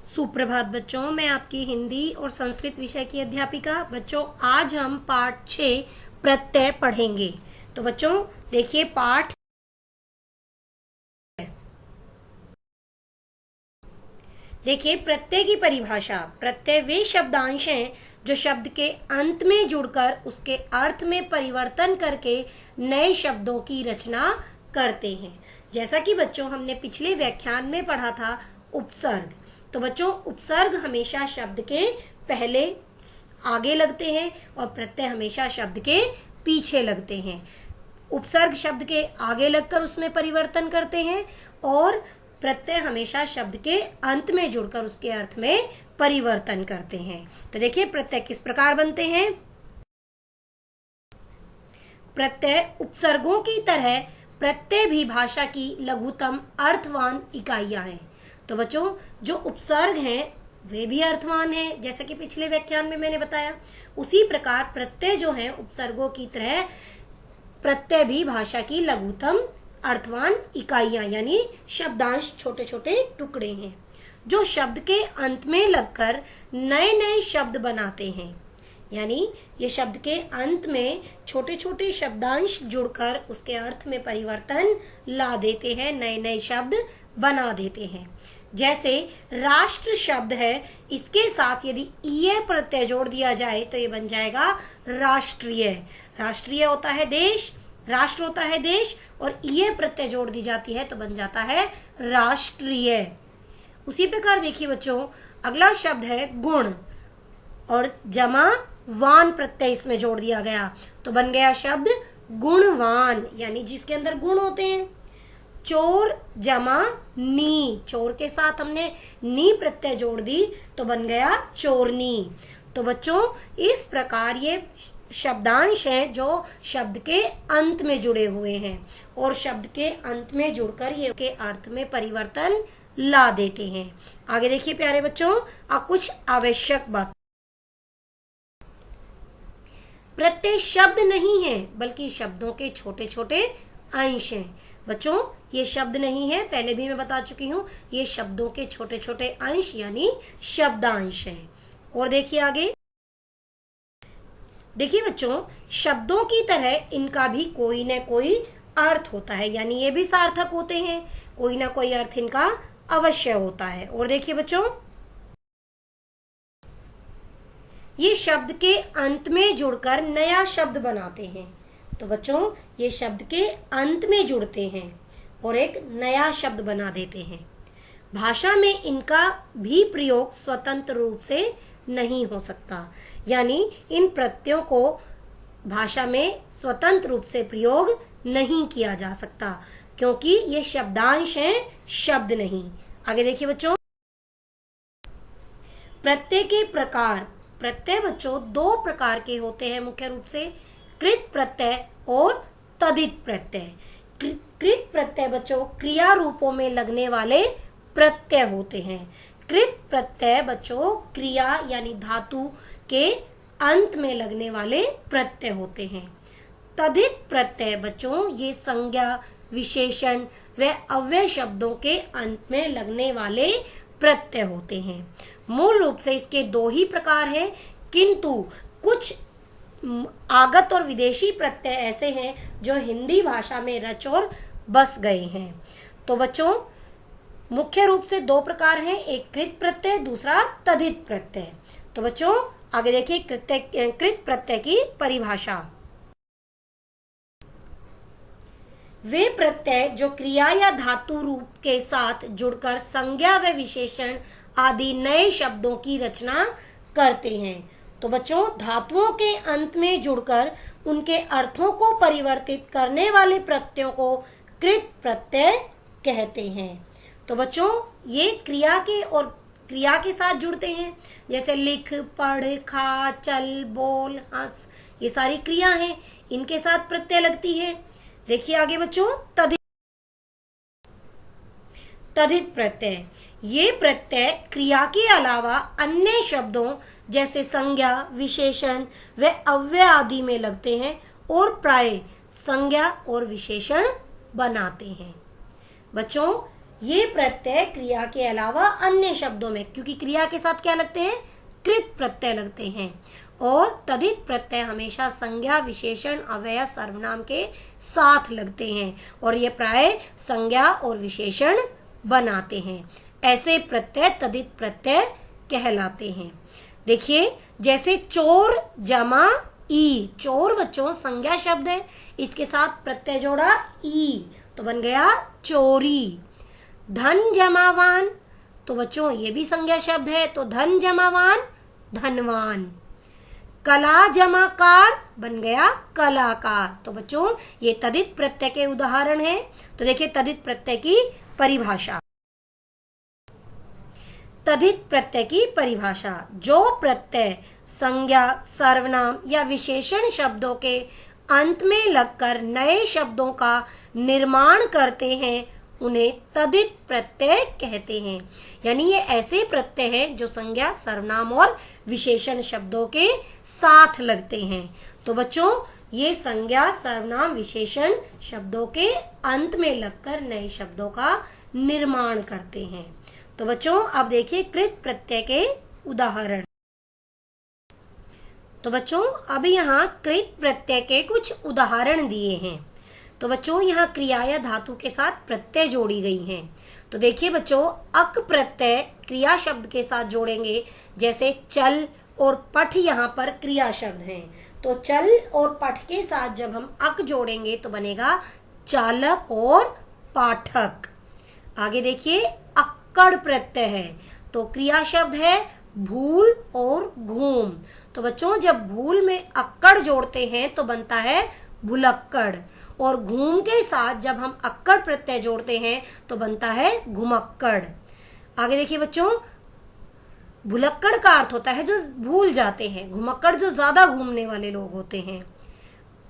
सुप्रभात बच्चों, मैं आपकी हिंदी और संस्कृत विषय की अध्यापिका। बच्चों, आज हम पाठ 6 प्रत्यय पढ़ेंगे। तो बच्चों देखिए, पाठ देखिए प्रत्यय की परिभाषा। प्रत्यय वे शब्दांश हैं जो शब्द के अंत में जुड़कर उसके अर्थ में परिवर्तन करके नए शब्दों की रचना करते हैं। जैसा कि बच्चों हमने पिछले व्याख्यान में पढ़ा था उपसर्ग। तो बच्चों, उपसर्ग हमेशा शब्द के पहले आगे लगते हैं और प्रत्यय हमेशा शब्द के पीछे लगते हैं। उपसर्ग शब्द के आगे लगकर उसमें परिवर्तन करते हैं और प्रत्यय हमेशा शब्द के अंत में जुड़कर उसके अर्थ में परिवर्तन करते हैं। तो देखिए प्रत्यय किस प्रकार बनते हैं। प्रत्यय उपसर्गों की तरह प्रत्यय भी भाषा की लघुतम अर्थवान इकाइयां हैं। तो बच्चों, जो उपसर्ग हैं वे भी अर्थवान हैं, जैसा कि पिछले व्याख्यान में मैंने बताया। उसी प्रकार प्रत्यय जो हैं उपसर्गों की तरह प्रत्यय भी भाषा की लघुतम अर्थवान इकाइयां यानी शब्दांश, छोटे छोटे टुकड़े हैं जो शब्द के अंत में लगकर नए नए शब्द बनाते हैं। यानी ये शब्द के अंत में छोटे छोटे शब्दांश जुड़कर उसके अर्थ में परिवर्तन ला देते हैं, नए नए शब्द बना देते हैं। जैसे राष्ट्र शब्द है, इसके साथ यदि ईय प्रत्यय जोड़ दिया जाए तो ये बन जाएगा राष्ट्रीय। राष्ट्रीय होता है देश, राष्ट्र होता है देश, और ईय प्रत्यय जोड़ दी जाती है तो बन जाता है राष्ट्रीय। उसी प्रकार देखिए बच्चों, अगला शब्द है गुण, और जमा वान प्रत्यय इसमें जोड़ दिया गया तो बन गया शब्द गुणवान, यानी जिसके अंदर गुण होते हैं। चोर जमा नी, चोर के साथ हमने नी प्रत्यय जोड़ दी तो बन गया चोरनी। तो बच्चों, इस प्रकार ये शब्दांश हैं जो शब्द के अंत में जुड़े हुए हैं और शब्द के अंत में जुड़कर ये के अर्थ में परिवर्तन ला देते हैं। आगे देखिए प्यारे बच्चों, कुछ आवश्यक बात। प्रत्यय शब्द नहीं है बल्कि शब्दों के छोटे छोटे अंश हैं। बच्चों, ये शब्द नहीं है, पहले भी मैं बता चुकी हूँ, ये शब्दों के छोटे छोटे अंश यानी शब्दांश हैं। और देखिए आगे, देखिए बच्चों, शब्दों की तरह इनका भी कोई न कोई अर्थ होता है, यानी ये भी सार्थक होते हैं, कोई ना कोई अर्थ इनका अवश्य होता है। और देखिए बच्चों, ये शब्द के अंत में जुड़कर नया शब्द बनाते हैं। तो बच्चों, ये शब्द के अंत में जुड़ते हैं और एक नया शब्द बना देते हैं। भाषा में इनका भी प्रयोग स्वतंत्र रूप से नहीं हो सकता, यानी इन प्रत्ययों को भाषा में स्वतंत्र रूप से प्रयोग नहीं किया जा सकता क्योंकि ये शब्दांश हैं, शब्द नहीं। आगे देखिए बच्चों, प्रत्यय के प्रकार। प्रत्यय बच्चों दो प्रकार के होते हैं मुख्य रूप से, कृत प्रत्यय और तद्धित प्रत्यय। कृत प्रत्यय बच्चों क्रिया रूपों में लगने वाले प्रत्यय होते हैं। कृत प्रत्यय बच्चों क्रिया यानी धातु के अंत में लगने वाले प्रत्यय होते हैं। तद्धित प्रत्यय बच्चों ये संज्ञा, विशेषण व अव्यय शब्दों के अंत में लगने वाले प्रत्यय होते हैं। मूल रूप से इसके दो ही प्रकार हैं, किंतु कुछ आगत और विदेशी प्रत्यय ऐसे हैं जो हिंदी भाषा में रच और बस गए हैं। तो बच्चों, मुख्य रूप से दो प्रकार हैं, एक कृत प्रत्यय, दूसरा तद्धित प्रत्यय। तो बच्चों आगे देखिए कृत प्रत्यय की परिभाषा। वे प्रत्यय जो क्रिया या धातु रूप के साथ जुड़कर संज्ञा व विशेषण आदि नए शब्दों की रचना करते हैं। तो बच्चों, धातुओं के अंत में जुड़कर उनके अर्थों को परिवर्तित करने वाले प्रत्ययों को कृत प्रत्यय कहते हैं। तो बच्चों, ये क्रिया के साथ जुड़ते हैं, जैसे लिख, पढ़, खा, चल, बोल, हंस, ये सारी क्रिया हैं, इनके साथ प्रत्यय लगती है। देखिए आगे बच्चों, तद्धित प्रत्यय। ये प्रत्यय क्रिया के अलावा अन्य शब्दों जैसे संज्ञा, विशेषण व अव्यय आदि में लगते हैं और प्राय संज्ञा और विशेषण बनाते हैं। बच्चों, ये प्रत्यय क्रिया के अलावा अन्य शब्दों में, क्योंकि क्रिया के साथ क्या लगते हैं, कृत प्रत्यय लगते हैं, और तदित प्रत्यय हमेशा संज्ञा विशेषण अव्यय सर्वनाम के साथ लगते हैं और ये प्राय संज्ञा और विशेषण बनाते हैं। ऐसे प्रत्यय तदित प्रत्यय कहलाते हैं। देखिए जैसे चोर जमा ई, चोर बच्चों संज्ञा शब्द है, इसके साथ प्रत्यय जोड़ा ई तो बन गया चोरी। धन जमावान, तो बच्चों ये भी संज्ञा शब्द है, तो धन जमावान धनवान। कला जमाकार बन गया कलाकार। तो बच्चों ये तदित प्रत्यय के उदाहरण हैं। तो देखिए तदित प्रत्यय की परिभाषा। तदित प्रत्यय की परिभाषा, जो प्रत्यय संज्ञा सर्वनाम या विशेषण शब्दों के अंत में लगकर नए शब्दों का निर्माण करते हैं उन्हें तदित प्रत्यय कहते हैं। यानी ये ऐसे प्रत्यय हैं जो संज्ञा सर्वनाम और विशेषण शब्दों के साथ लगते हैं। तो बच्चों ये संज्ञा सर्वनाम विशेषण शब्दों के अंत में लगकर नए शब्दों का निर्माण करते हैं। तो बच्चों अब देखिए कृत प्रत्यय के उदाहरण। तो बच्चों अब यहाँ कृत प्रत्यय के कुछ उदाहरण दिए हैं। तो बच्चों यहाँ क्रिया या धातु के साथ प्रत्यय जोड़ी गई हैं। तो देखिए बच्चों अक प्रत्यय क्रिया शब्द के साथ जोड़ेंगे, जैसे चल और पठ यहाँ पर क्रिया शब्द हैं। तो चल और पठ के साथ जब हम अक जोड़ेंगे तो बनेगा चालक और पाठक। आगे देखिए अक्कड़ प्रत्यय है, तो क्रिया शब्द है भूल और घूम। तो बच्चों जब भूल में अक्कड़ जोड़ते हैं तो बनता है भुलक्कड़, और घूम के साथ जब हम अक्कड़ प्रत्यय जोड़ते हैं तो बनता है घुमक्कड़। आगे देखिए बच्चों भुलक्कड़ का अर्थ होता है जो भूल जाते हैं, घुमक्कड़ जो ज्यादा घूमने वाले लोग होते हैं।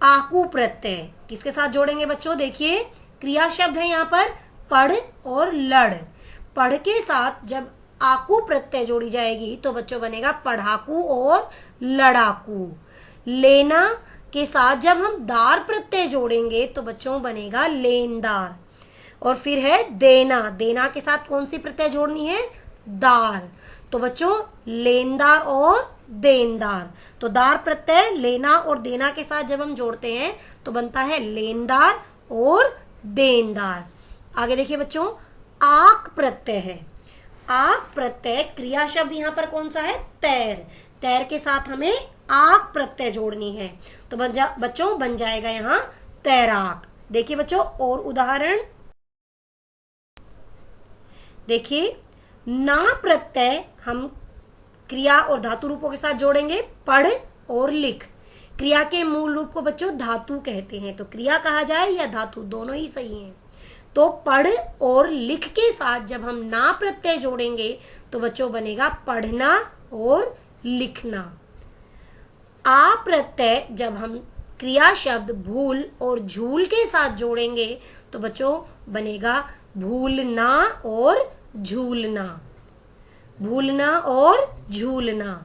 आकू प्रत्यय किसके साथ जोड़ेंगे बच्चों, देखिए क्रिया शब्द है यहाँ पर पढ़ और लड़। पढ़ के साथ जब आकू प्रत्यय जोड़ी जाएगी तो बच्चों बनेगा पढ़ाकू और लड़ाकू। लेना के साथ जब हम दार प्रत्यय जोड़ेंगे तो बच्चों बनेगा लेनदार। और फिर है देना, देना के साथ कौन सी प्रत्यय जोड़नी है, दार। तो बच्चों लेनदार और देनदार। तो दार प्रत्यय लेना और देना के साथ जब हम जोड़ते हैं तो बनता है लेनदार और देनदार। आगे देखिए बच्चों आक प्रत्यय है। आक प्रत्यय क्रिया शब्द यहाँ पर कौन सा है, तैर। तैर के साथ हमें आक प्रत्यय जोड़नी है तो बच्चों बन जाएगा यहाँ तैराक। देखिए बच्चों और उदाहरण देखिए ना प्रत्यय हम क्रिया और धातु रूपों के साथ जोड़ेंगे, पढ़ और लिख। क्रिया के मूल रूप को बच्चों धातु कहते हैं, तो क्रिया कहा जाए या धातु दोनों ही सही हैं। तो पढ़ और लिख के साथ जब हम ना प्रत्यय जोड़ेंगे तो बच्चों बनेगा पढ़ना और लिखना। आ प्रत्यय जब हम क्रिया शब्द भूल और झूल के साथ जोड़ेंगे तो बच्चों बनेगा भूलना और झूलना, भूलना और झूलना।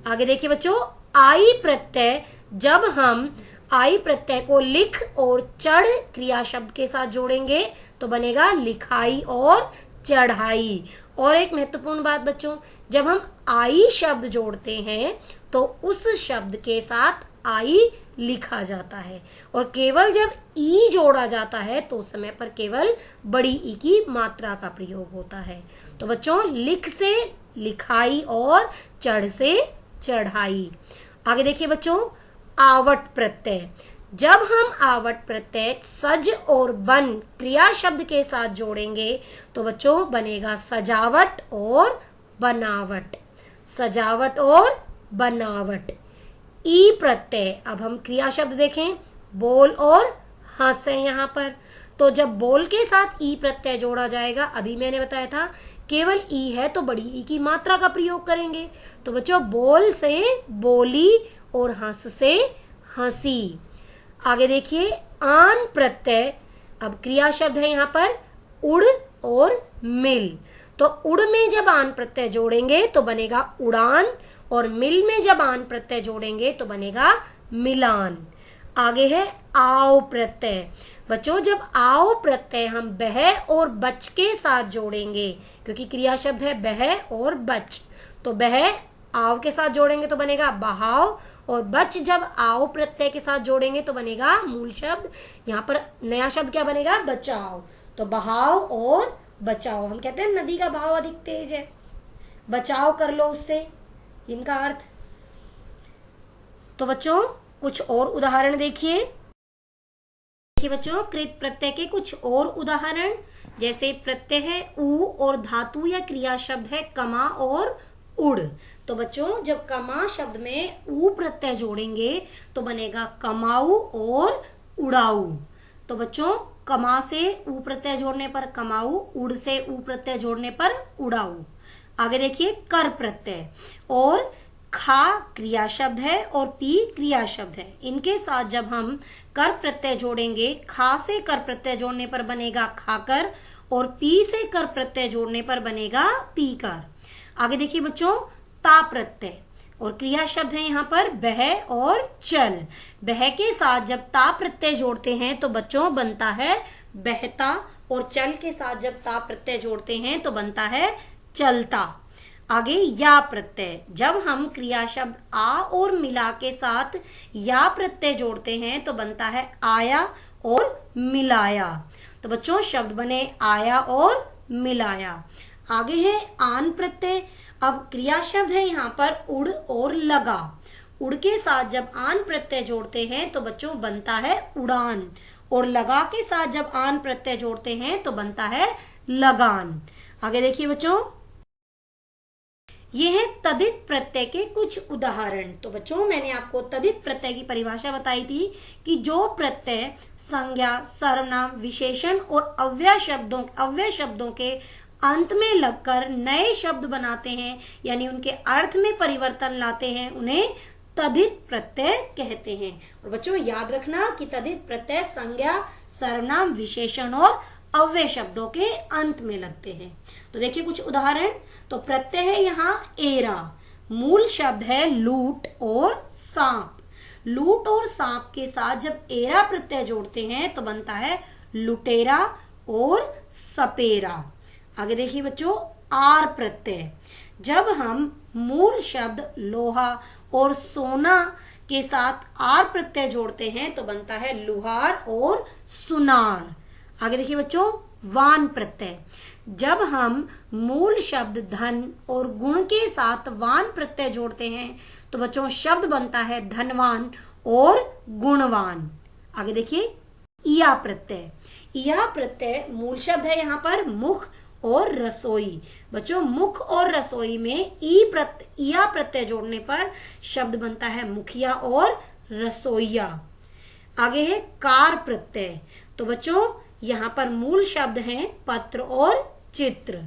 आगे देखिए बच्चों आई प्रत्यय जब हम आई प्रत्यय को लिख और चढ़ क्रिया शब्द के साथ जोड़ेंगे तो बनेगा लिखाई और चढ़ाई। और एक महत्वपूर्ण बात बच्चों, जब हम आई शब्द जोड़ते हैं तो उस शब्द के साथ आई लिखा जाता है, और केवल जब ई जोड़ा जाता है तो उस समय पर केवल बड़ी ई की मात्रा का प्रयोग होता है। तो बच्चों लिख से लिखाई और चढ़ से चढ़ाई। आगे देखिए बच्चों आवट प्रत्यय, जब हम आवट प्रत्यय सज और बन क्रिया शब्द के साथ जोड़ेंगे तो बच्चों बनेगा सजावट और बनावट, सजावट और बनावट। ई प्रत्यय अब हम क्रिया शब्द देखें बोल और हंस है यहाँ पर, तो जब बोल के साथ ई प्रत्यय जोड़ा जाएगा, अभी मैंने बताया था केवल ई है तो बड़ी ई की मात्रा का प्रयोग करेंगे। तो बच्चों बोल से बोली और हंस से हंसी। आगे देखिए आन प्रत्यय, अब क्रिया शब्द है यहाँ पर उड़ और मिल, तो उड़ में जब आन प्रत्यय जोड़ेंगे तो बनेगा उड़ान, और मिल में जब आन प्रत्यय जोड़ेंगे तो बनेगा मिलान। आगे है आओ प्रत्यय। बच्चों जब आओ प्रत्यय हम बह और बच के साथ जोड़ेंगे, क्योंकि क्रिया शब्द है बह और बच, तो बह आओ के साथ जोड़ेंगे तो बनेगा बहाव, और बच जब आओ प्रत्यय के साथ जोड़ेंगे तो बनेगा मूल शब्द। यहाँ पर नया शब्द क्या बनेगा? बचाओ। तो बहाव और बचाओ, हम कहते हैं नदी का बहाव अधिक तेज है, बचाव कर लो उससे, इनका अर्थ। तो बच्चों कुछ और उदाहरण देखिए बच्चों, कृत प्रत्यय के कुछ और उदाहरण, जैसे प्रत्यय है उ और धातु या क्रिया शब्द है कमा और उड़। तो बच्चों जब कमा शब्द में उ प्रत्यय जोड़ेंगे तो बनेगा कमाऊ और उड़ाऊ। तो बच्चों कमा से उ प्रत्यय जोड़ने पर कमाऊ, उड़ से उ प्रत्यय जोड़ने पर उड़ाऊ। आगे देखिए कर प्रत्यय, और खा क्रिया शब्द है और पी क्रिया शब्द है, इनके साथ जब हम कर प्रत्यय जोड़ेंगे, खा से कर प्रत्यय जोड़ने पर बनेगा खाकर, और पी से कर प्रत्यय जोड़ने पर बनेगा पीकर। आगे देखिए बच्चों ता प्रत्यय, और क्रिया शब्द है यहाँ पर बह और चल। बह के साथ जब ता प्रत्यय जोड़ते हैं तो बच्चों बनता है बहता, और चल के साथ जब ता प्रत्यय जोड़ते हैं तो बनता है चलता। आगे या प्रत्यय, जब हम क्रिया शब्द आ और मिला के साथ या प्रत्यय जोड़ते हैं तो बनता है आया और मिलाया। तो बच्चों शब्द बने आया और मिलाया। आगे है आन प्रत्यय। अब क्रिया शब्द है यहाँ पर उड़ और लगा, उड़ के साथ जब आन प्रत्यय जोड़ते हैं तो बच्चों बनता है उड़ान, और लगा के साथ जब आन प्रत्यय जोड़ते हैं तो बनता है लगान। आगे देखिए बच्चों, ये है तदित प्रत्यय के कुछ उदाहरण। तो बच्चों मैंने आपको तदित प्रत्यय की परिभाषा बताई थी कि जो प्रत्यय संज्ञा, सर्वनाम, विशेषण और अव्यय शब्दों के अंत में लगकर नए शब्द बनाते हैं, यानी उनके अर्थ में परिवर्तन लाते हैं, उन्हें तदित प्रत्यय कहते हैं। और बच्चों याद रखना कि तदित प्रत्यय संज्ञा, सर्वनाम, विशेषण और अव्यय शब्दों के अंत में लगते हैं। तो देखिए कुछ उदाहरण। तो प्रत्यय है यहाँ एरा, मूल शब्द है लूट और सांप। लूट और सांप के साथ जब एरा प्रत्यय जोड़ते हैं तो बनता है लुटेरा और सपेरा। आगे देखिए बच्चों आर प्रत्यय, जब हम मूल शब्द लोहा और सोना के साथ आर प्रत्यय जोड़ते हैं तो बनता है लुहार और सुनार। आगे देखिए बच्चों वान प्रत्यय, जब हम मूल शब्द धन और गुण के साथ वान प्रत्यय जोड़ते हैं तो बच्चों शब्द बनता है धनवान और गुणवान। आगे देखिए इया प्रत्यय। इया प्रत्यय मूल शब्द है यहाँ पर मुख और रसोई। बच्चों मुख और रसोई में इया प्रत्यय जोड़ने पर शब्द बनता है मुखिया और रसोईया। आगे है कार प्रत्यय। तो बच्चों यहाँ पर मूल शब्द हैं पत्र और चित्र।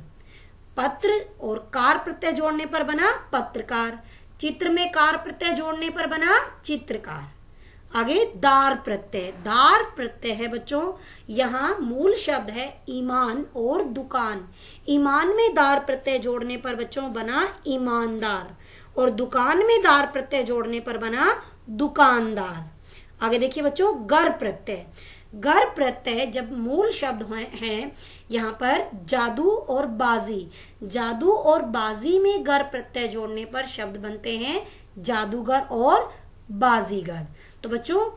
पत्र और कार प्रत्यय जोड़ने पर बना पत्रकार, चित्र में कार प्रत्यय जोड़ने पर बना चित्रकार। आगे दार प्रत्यय। दार प्रत्यय है बच्चों, यहाँ मूल शब्द है ईमान और दुकान। ईमान में दार प्रत्यय जोड़ने पर बच्चों बना ईमानदार, और दुकान में दार प्रत्यय जोड़ने पर बना दुकानदार। आगे देखिए बच्चों गर प्रत्यय। गर प्रत्यय जब मूल शब्द हैं यहाँ पर जादू और बाजी, जादू और बाजी में गर प्रत्यय जोड़ने पर शब्द बनते हैं जादूगर और बाजीगर। तो बच्चों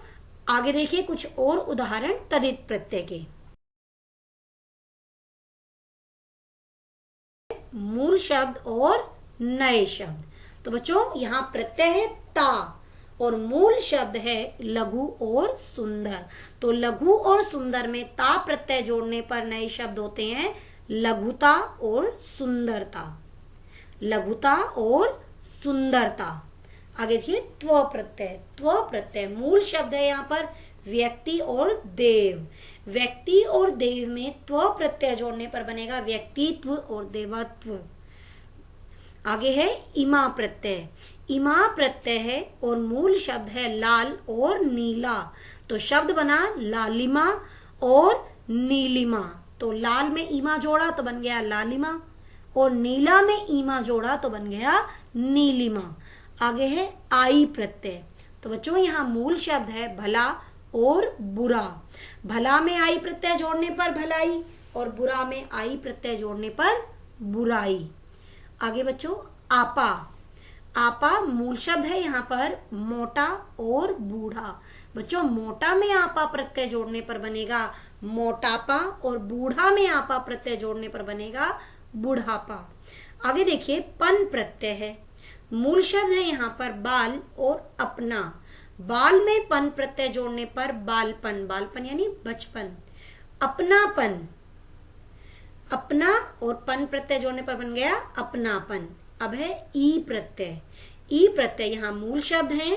आगे देखिए कुछ और उदाहरण तदित प्रत्यय के। मूल शब्द और नए शब्द। तो बच्चों यहाँ प्रत्यय है ता और मूल शब्द है लघु और सुंदर। तो लघु और सुंदर में ता प्रत्यय जोड़ने पर नए शब्द होते हैं लघुता और सुंदरता। लघुता और सुंदरता। आगे देखिए त्व प्रत्यय। त्व प्रत्यय मूल शब्द है यहाँ पर व्यक्ति और देव। व्यक्ति और देव में त्व प्रत्यय जोड़ने पर बनेगा व्यक्तित्व और देवत्व। आगे है इमा प्रत्यय। इमा प्रत्यय है और मूल शब्द है लाल और नीला। तो शब्द बना लालिमा और नीलिमा। तो लाल में ईमा जोड़ा तो बन गया लालिमा, और नीला में ईमा जोड़ा तो बन गया नीलिमा। आगे है आई प्रत्यय। तो बच्चों यहाँ मूल शब्द है भला और बुरा। भला में आई प्रत्यय जोड़ने पर भलाई और बुरा में आई प्रत्यय जोड़ने पर बुराई। आगे बच्चों आपा। आपा मूल शब्द है यहाँ पर मोटा और बूढ़ा। बच्चों मोटा में आपा प्रत्यय जोड़ने पर बनेगा मोटापा और बूढ़ा में आपा प्रत्यय जोड़ने पर बनेगा बुढ़ापा। आगे देखिए पन प्रत्यय है। मूल शब्द है यहाँ पर बाल और अपना। बाल में पन प्रत्यय जोड़ने पर बालपन, बालपन यानी बचपन। अपनापन, अपना और पन प्रत्यय जोड़ने पर बन गया अपनापन। अब है ई प्रत्यय। ई प्रत्यय यहाँ मूल शब्द है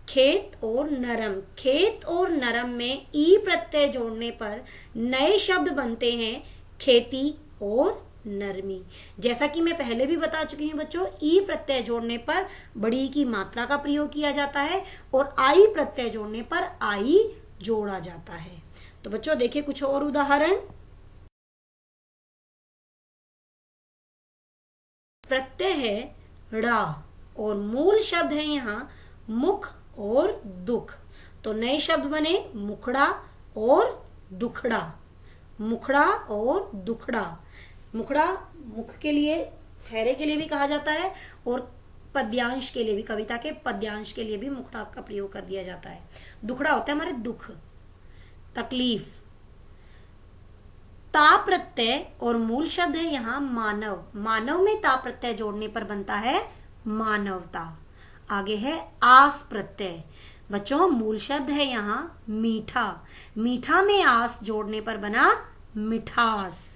खेत और नरम। खेत और नरम में ई प्रत्यय जोड़ने पर नए शब्द बनते हैं खेती और नरमी। जैसा कि मैं पहले भी बता चुकी हूँ बच्चों, ई प्रत्यय जोड़ने पर बड़ी की मात्रा का प्रयोग किया जाता है और आई प्रत्यय जोड़ने पर आई जोड़ा जाता है। तो बच्चों देखिए कुछ और उदाहरण। प्रत्यय है ड़ा और मूल शब्द है यहाँ मुख और दुख। तो नए शब्द बने मुखड़ा और दुखड़ा। मुखड़ा और दुखड़ा। मुखड़ा मुख के लिए, चेहरे के लिए भी कहा जाता है और पद्यांश के लिए भी, कविता के पद्यांश के लिए भी मुखड़ा का प्रयोग कर दिया जाता है। दुखड़ा होता है हमारे दुख, तकलीफ। ता प्रत्यय और मूल शब्द है यहाँ मानव। मानव में ता प्रत्यय जोड़ने पर बनता है मानवता। आगे है आस प्रत्यय। बच्चों मूल शब्द है यहाँ मीठा। मीठा में आस जोड़ने पर बना मिठास।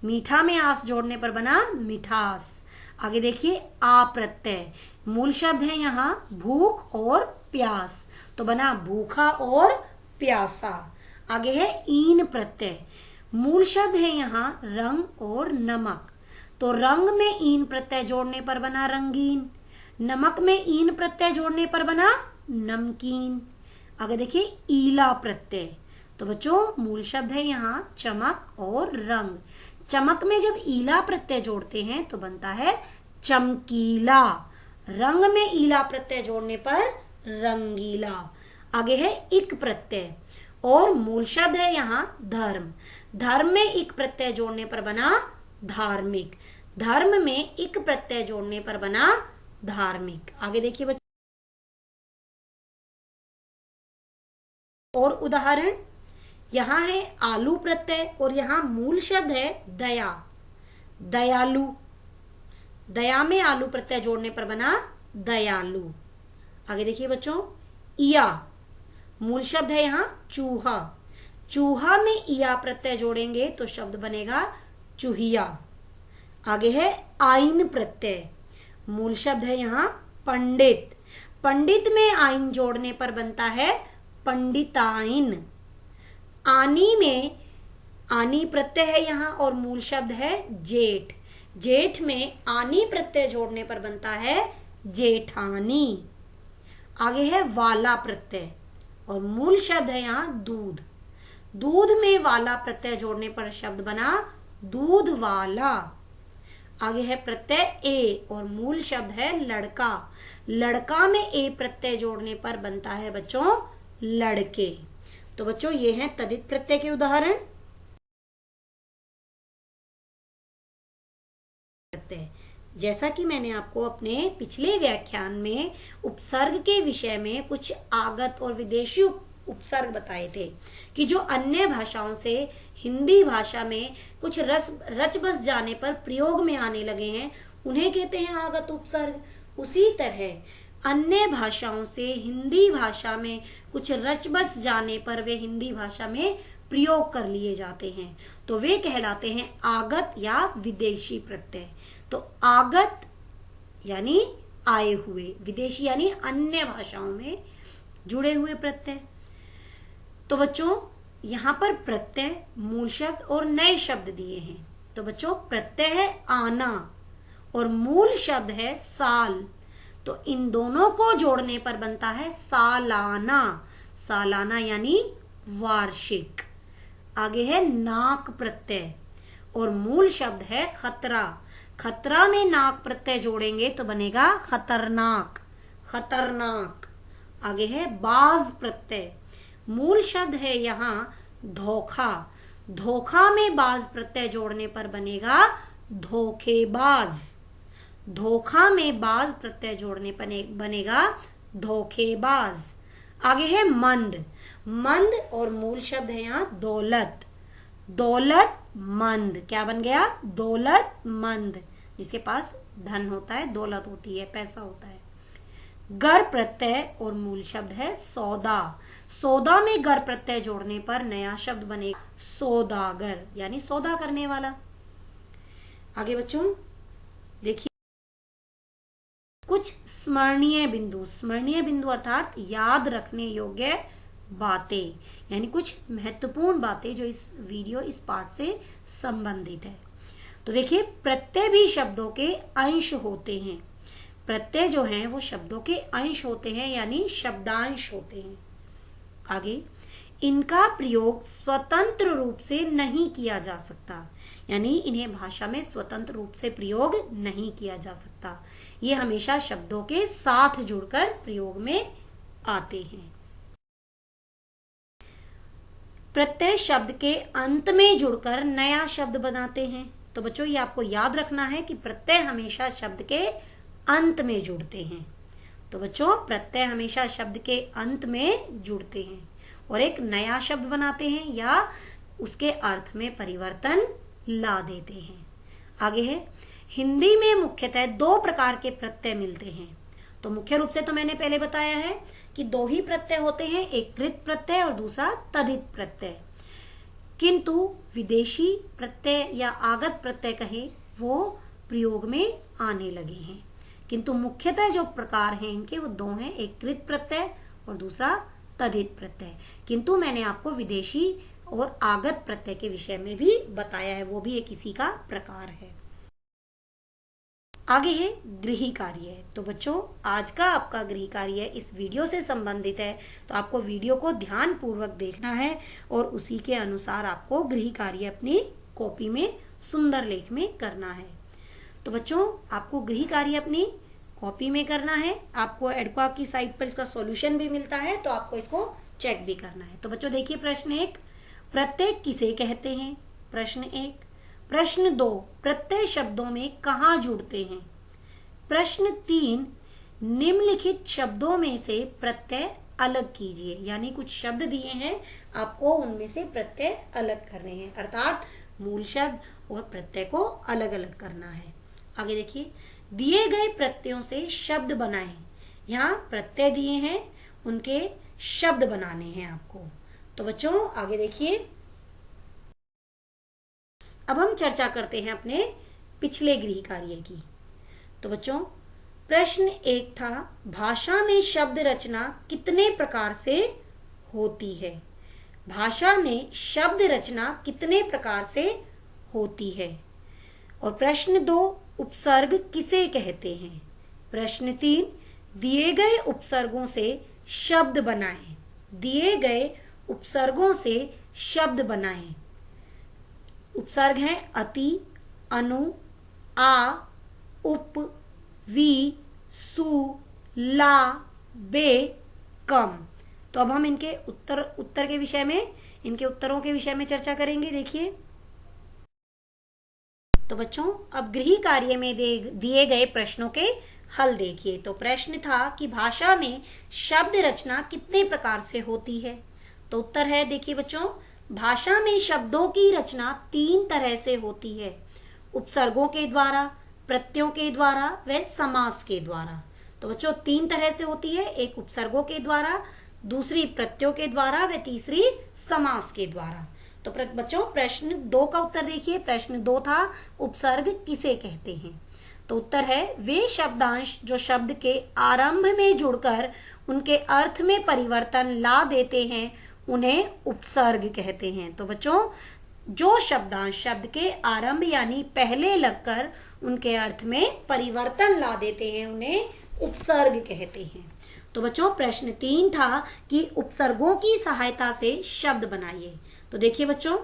मीठा में आस जोड़ने पर बना मिठास। आगे देखिए आ प्रत्यय। मूल शब्द है यहाँ भूख और प्यास, तो बना भूखा और प्यासा। आगे है ईन प्रत्यय। मूल शब्द है यहाँ रंग और नमक, तो रंग में ईन प्रत्यय जोड़ने पर बना रंगीन। नमक में ईन प्रत्यय जोड़ने पर बना नमकीन। आगे देखिए ईला प्रत्यय। तो बच्चों मूल शब्द है यहाँ चमक और रंग। चमक में जब ईला प्रत्यय जोड़ते हैं तो बनता है चमकीला। रंग में ईला प्रत्यय जोड़ने पर रंगीला। आगे है इक प्रत्यय और मूल शब्द है यहाँ धर्म। धर्म में इक प्रत्यय जोड़ने पर बना धार्मिक। धर्म में इक प्रत्यय जोड़ने पर बना धार्मिक। आगे देखिए बच्चों और उदाहरण। यहाँ है आलू प्रत्यय और यहाँ मूल शब्द है दया, दयालु। दया में आलू प्रत्यय जोड़ने पर बना दयालु। आगे देखिए बच्चों इया। मूल शब्द है यहाँ चूहा। चूहा में इया प्रत्यय जोड़ेंगे तो शब्द बनेगा चूहिया। आगे है आइन प्रत्यय। मूल शब्द है यहाँ पंडित। पंडित में आइन जोड़ने पर बनता है पंडिताइन। आनी में आनी प्रत्यय है यहाँ और मूल शब्द है जेठ। जेठ में आनी प्रत्यय जोड़ने पर बनता है जेठानी। आगे है वाला प्रत्यय और मूल शब्द है यहाँ दूध। दूध में वाला प्रत्यय जोड़ने पर शब्द बना दूध वाला। आगे है प्रत्यय ए और मूल शब्द है लड़का। लड़का में ए प्रत्यय जोड़ने पर बनता है बच्चों लड़के। तो बच्चों ये हैं तद्धित प्रत्यय के उदाहरण। जैसा कि मैंने आपको अपने पिछले व्याख्यान में उपसर्ग के विषय में कुछ आगत और विदेशी उपसर्ग बताए थे कि जो अन्य भाषाओं से हिंदी भाषा में कुछ रच बस जाने पर प्रयोग में आने लगे हैं, उन्हें कहते हैं आगत उपसर्ग। उसी तरह अन्य भाषाओं से हिंदी भाषा में कुछ रच बस जाने पर वे हिंदी भाषा में प्रयोग कर लिए जाते हैं, तो वे कहलाते हैं आगत या विदेशी प्रत्यय। तो आगत यानी आए हुए, विदेशी यानी अन्य भाषाओं में जुड़े हुए प्रत्यय। तो बच्चों यहाँ पर प्रत्यय, मूल शब्द और नए शब्द दिए हैं। तो बच्चों प्रत्यय है आना और मूल शब्द है साल, तो इन दोनों को जोड़ने पर बनता है सालाना। सालाना यानी वार्षिक। आगे है नाक प्रत्यय और मूल शब्द है खतरा। खतरा में नाक प्रत्यय जोड़ेंगे तो बनेगा खतरनाक। खतरनाक। आगे है बाज प्रत्यय। मूल शब्द है यहाँ धोखा। धोखा में बाज प्रत्यय जोड़ने पर बनेगा धोखेबाज। धोखा में बाज प्रत्यय जोड़ने पर बनेगा धोखेबाज। आगे है मंद। मंद और मूल शब्द है यहाँ दौलत। दौलत मंद, क्या बन गया? दौलत मंद, जिसके पास धन होता है, दौलत होती है, पैसा होता है। गर प्रत्यय और मूल शब्द है सौदा। सौदा में गर प्रत्यय जोड़ने पर नया शब्द बनेगा सौदागर, यानी सौदा करने वाला। आगे बच्चों देखिए कुछ स्मरणीय बिंदु। स्मरणीय बिंदु अर्थात याद रखने योग्य बातें, यानी कुछ महत्वपूर्ण बातें जो इस वीडियो इस पाठ से संबंधित है। तो देखिए प्रत्यय भी शब्दों के अंश होते हैं। प्रत्यय जो हैं वो शब्दों के अंश होते हैं, यानी शब्दांश होते हैं। आगे इनका प्रयोग स्वतंत्र रूप से नहीं किया जा सकता, यानी इन्हें भाषा में स्वतंत्र रूप से प्रयोग नहीं किया जा सकता। ये हमेशा शब्दों के साथ जुड़कर प्रयोग में आते हैं। प्रत्यय शब्द के अंत में जुड़कर नया शब्द बनाते हैं। तो बच्चों ये आपको याद रखना है कि प्रत्यय हमेशा शब्द के अंत में जुड़ते हैं। तो बच्चों प्रत्यय हमेशा शब्द के अंत में जुड़ते हैं और एक नया शब्द बनाते हैं या उसके अर्थ में परिवर्तन ला देते हैं। आगे है हिंदी में मुख्यतः दो प्रकार के प्रत्यय मिलते हैं। तो मुख्य रूप से तो मैंने पहले बताया है कि दो ही प्रत्यय होते हैं, एक कृत प्रत्यय और दूसरा तद्धित प्रत्यय। किंतु विदेशी प्रत्यय या आगत प्रत्यय कहे वो प्रयोग में आने लगे हैं। किंतु मुख्यतः जो प्रकार हैं इनके वो दो हैं, एक कृत प्रत्यय और दूसरा तद्धित प्रत्यय। किंतु मैंने आपको विदेशी और आगत प्रत्यय के विषय में भी बताया है, वो भी एक इसी का प्रकार है। आगे है गृह कार्य। तो बच्चों आज का आपका गृह कार्य इस वीडियो से संबंधित है, तो आपको वीडियो को ध्यान पूर्वक देखना है और उसी के अनुसार आपको गृह कार्य अपनी कॉपी में सुंदर लेख में करना है। तो बच्चों आपको गृह कार्य अपनी कॉपी में करना है। आपको एडक्वा की साइट पर इसका सॉल्यूशन भी मिलता है, तो आपको इसको चेक भी करना है। तो बच्चों देखिए प्रश्न 1, प्रत्यय किसे कहते हैं? प्रश्न 1। प्रश्न 2, प्रत्यय शब्दों में कहाँ जुड़ते हैं? प्रश्न 3, निम्नलिखित शब्दों में से प्रत्यय अलग कीजिए, यानी कुछ शब्द दिए हैं आपको उनमें से प्रत्यय अलग करने हैं, अर्थात मूल शब्द और प्रत्यय को अलग अलग करना है। आगे देखिए दिए गए प्रत्ययों से शब्द बनाएं। यहाँ प्रत्यय दिए हैं उनके शब्द बनाने हैं आपको। तो बच्चों आगे देखिए अब हम चर्चा करते हैं अपने पिछले गृह कार्य की। तो बच्चों प्रश्न 1 था भाषा में शब्द रचना कितने प्रकार से होती है? भाषा में शब्द रचना कितने प्रकार से होती है? और प्रश्न 2, उपसर्ग किसे कहते हैं? प्रश्न 3, दिए गए उपसर्गों से शब्द बनाएं। दिए गए उपसर्गों से शब्द बनाएं। उपसर्ग हैं अति, अनु, आ, उप, वी, सु, ला, बे, कम। तो अब हम इनके उत्तर के विषय में, इनके उत्तरों के विषय में चर्चा करेंगे। देखिए तो बच्चों अब गृह कार्य में दिए गए प्रश्नों के हल देखिए। तो प्रश्न था कि भाषा में शब्द रचना कितने प्रकार से होती है? तो उत्तर है देखिए बच्चों भाषा में शब्दों की रचना 3 तरह से होती है, उपसर्गों के द्वारा, प्रत्ययों के द्वारा व समास के द्वारा। तो बच्चों 3 तरह से होती है, एक उपसर्गों के द्वारा, दूसरी प्रत्ययों के द्वारा व तीसरी समास के द्वारा। तो बच्चों प्रश्न 2 का उत्तर देखिए। प्रश्न 2 था उपसर्ग किसे कहते हैं? तो उत्तर है वे शब्दांश जो शब्द के आरंभ में जुड़कर उनके अर्थ में परिवर्तन ला देते हैं उन्हें उपसर्ग कहते हैं। तो बच्चों जो शब्दांश शब्द के आरंभ यानी पहले लगकर उनके अर्थ में परिवर्तन ला देते हैं उन्हें उपसर्ग कहते हैं। तो बच्चों प्रश्न 3 था कि उपसर्गों की सहायता से शब्द बनाइए। तो देखिए बच्चों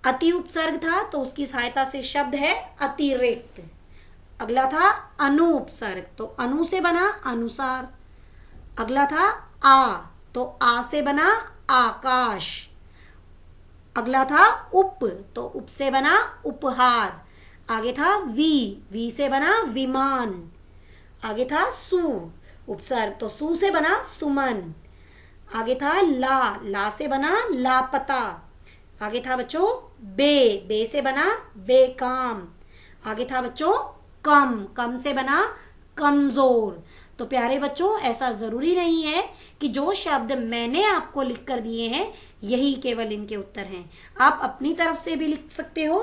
अति उपसर्ग था तो उसकी सहायता से शब्द है अतिरिक्त। अगला था अनु उपसर्ग, तो अनु से बना अनुसार। अगला था आ, तो आ से बना आकाश। अगला था उप, तो उप से बना उपहार। आगे था वी से बना विमान। आगे था सु, उपसर्ग, तो सु से बना सुमन। आगे था ला से बना लापता। आगे था बच्चों बे से बना बेकाम। आगे था बच्चों कम से बना कमजोर। तो प्यारे बच्चों, ऐसा जरूरी नहीं है कि जो शब्द मैंने आपको लिख कर दिए हैं यही केवल इनके उत्तर हैं। आप अपनी तरफ से भी लिख सकते हो,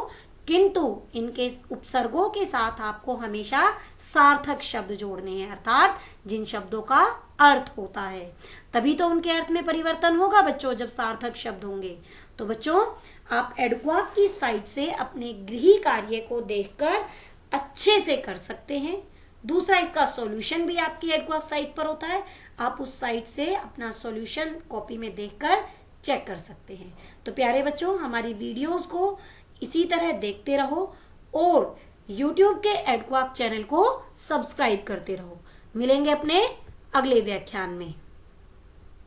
किंतु इनके उपसर्गों के साथ आपको हमेशा सार्थक शब्द जोड़ने हैं, अर्थात जिन शब्दों का अर्थ होता है। तभी तो उनके अर्थ में परिवर्तन होगा बच्चों, जब सार्थक शब्द होंगे। तो बच्चों, आप एडक्वाक की साइट से अपने गृह कार्य को देखकर अच्छे से कर सकते हैं। दूसरा, इसका सॉल्यूशन भी आपकी एडक्वाक साइट पर होता है। आप उस साइट से अपना सॉल्यूशन कॉपी में देखकर चेक कर सकते हैं। तो प्यारे बच्चों, हमारी वीडियोस को इसी तरह देखते रहो और YouTube के एडक्वाक चैनल को सब्सक्राइब करते रहो। मिलेंगे अपने अगले व्याख्यान में।